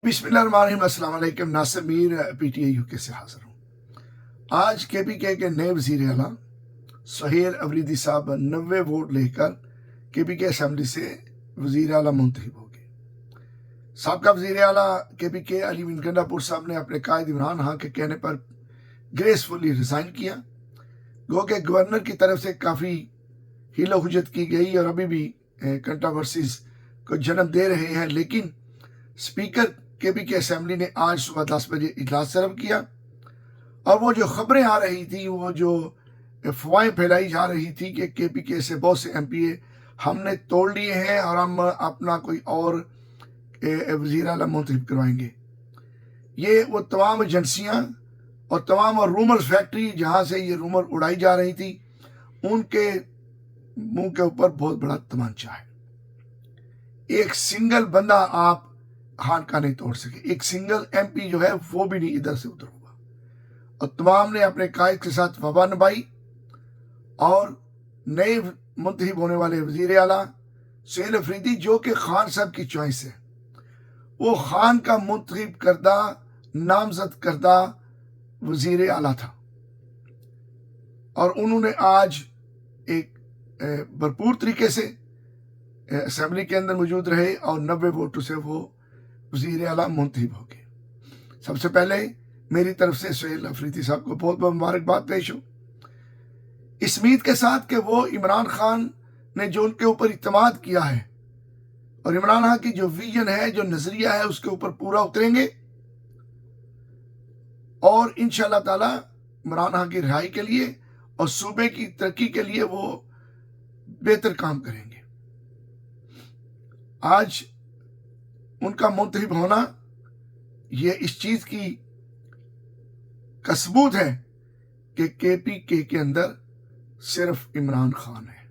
बिस्मिल्लाहिर्रहमानिर्रहीम। अस्सलाम वालेकुम। नासिर मीर PTI यूके से हाजिर हूँ। आज KPK के नए वज़ीर आला सुहेल अफरीदी साहब 90 वोट लेकर KPK असम्बली से वज़ीर आला मुंतखब हो गए। साबका वज़ीर आला KPK अली बिन गंडापुर साहब ने अपने कायद इमरान खान के कहने पर ग्रेसफुली रिज़ाइन किया। गो के गवर्नर की तरफ से काफ़ी हीलो हुज्जत की गई और अभी भी कंट्रोवर्सीज को जन्म दे रहे हैं, लेकिन स्पीकर KPK असम्बली ने आज सुबह 10 बजे इजलास तलब किया और वो जो खबरें आ रही थी, वो जो अफवाहें फैलाई जा रही थी कि KPK से बहुत से MPA हमने तोड़ लिए हैं और हम अपना कोई और वज़ीर आला मुंतखब करवाएंगे, ये वो तमाम एजेंसियाँ और तमाम रूमर फैक्ट्री जहाँ से ये रूमर उड़ाई जा रही थी, उनके मुंह के ऊपर बहुत बड़ा तमांचा है। एक सिंगल बंदा आप खान का नहीं तोड़ सके, एक सिंगल MP जो है वो भी नहीं इधर से उधर हुआ, और तमाम ने अपने कायद के साथ वफा निभाई और नए मुंतखब होने वाले वज़ीर आला सुहेल अफरीदी, जो कि खान साहब की चॉइस है, वो खान का मुंतखब करदा नामजद करदा वज़ीर आला था और उन्होंने आज एक भरपूर तरीके से असम्बली के अंदर मौजूद रहे और 90 वोटों से वो वज़ीर आला मुंतखब हो गए। सबसे पहले मेरी तरफ से सुहेल अफरीदी साहब को बहुत बहुत मुबारकबाद पेश हो, इस उम्मीद के साथ कि वो इमरान खान ने जो उनके ऊपर इत्मीनान किया है और इमरान खान की जो विजन है, जो नज़रिया है, उसके ऊपर पूरा उतरेंगे और इंशाअल्लाह ताला इमरान खान की रिहाई के लिए और सूबे की तरक्की के लिए वो बेहतर काम करेंगे। आज उनका मुंतखब होना ये इस चीज़ की का सबूत है कि KPK के अंदर सिर्फ इमरान खान है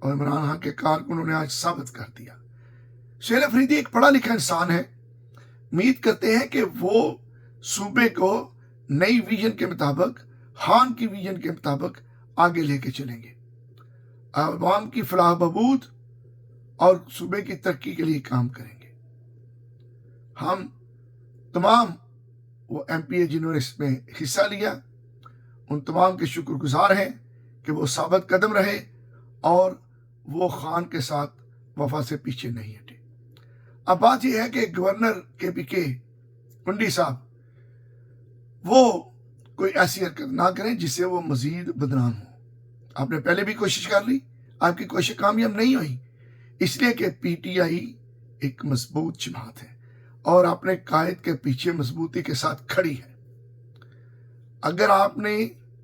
और इमरान खान के कारकुनों ने आज साबित कर दिया। सुहेल अफरीदी एक पढ़ा लिखा इंसान है। उम्मीद करते हैं कि वो सूबे को नई विजन के मुताबिक, खान की विजन के मुताबिक आगे लेके चलेंगे, अवाम की फलाह बहबूद और सूबे की तरक्की के लिए काम करेंगे। हम तमाम वो MPA जिन्होंने इसमें हिस्सा लिया, उन तमाम के शुक्रगुजार हैं कि वो साबित कदम रहे और वो खान के साथ वफा से पीछे नहीं हटे। अब बात यह है कि गवर्नर KPK कुंडी साहब वो कोई ऐसी हरकत ना करें जिससे वो मजीद बदनाम हो। आपने पहले भी कोशिश कर ली, आपकी कोशिश कामयाब नहीं हुई, इसलिए कि PTI एक मजबूत जमात है और अपने कायद के पीछे मजबूती के साथ खड़ी है। अगर आपने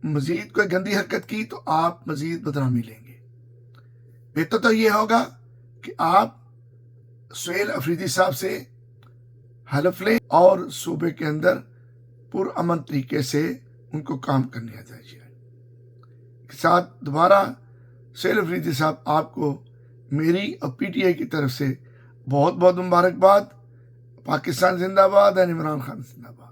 मजीद कोई गंदी हरकत की तो आप मजीद बदनामी लेंगे। बेहतर तो ये होगा कि आप सुहेल अफरीदी साहब से हलफ लें और सूबे के अंदर पुरअमन तरीके से उनको काम करने आ जाइए। साथ दोबारा सुहेल अफरीदी साहब, आपको मेरी और PTI की तरफ से बहुत बहुत मुबारकबाद। पाकिस्तान जिंदाबाद और इमरान खान जिंदाबाद।